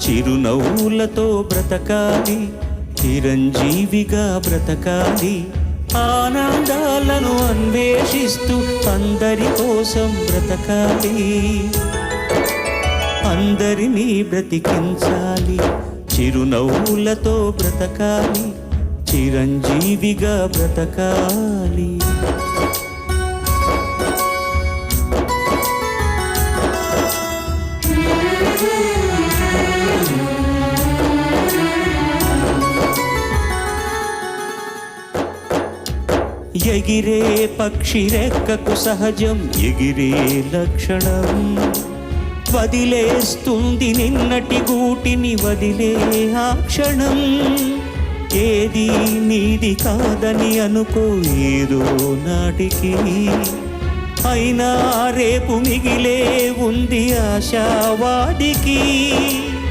చిరునవ్వులతో బ్రతకాలి, చిరంజీవిగా బ్రతకాలి, ఆనందాలను అన్వేషిస్తూ అందరి కోసం బ్రతకాలి, అందరినీ బ్రతికించాలి, చిరునవ్వులతో బ్రతకాలి, చిరంజీవిగా బ్రతకాలి. ఎగిరే పక్షి రెక్కకు సహజం ఎగిరే లక్షణం, వదిలేస్తుంది నిన్నటి గూటిని వదిలే ఆ క్షణం. ఏది నీది కాదని అనుకో ఏదో నాటికి, అయినా రేపు మిగిలే ఉంది ఆశావాదికి.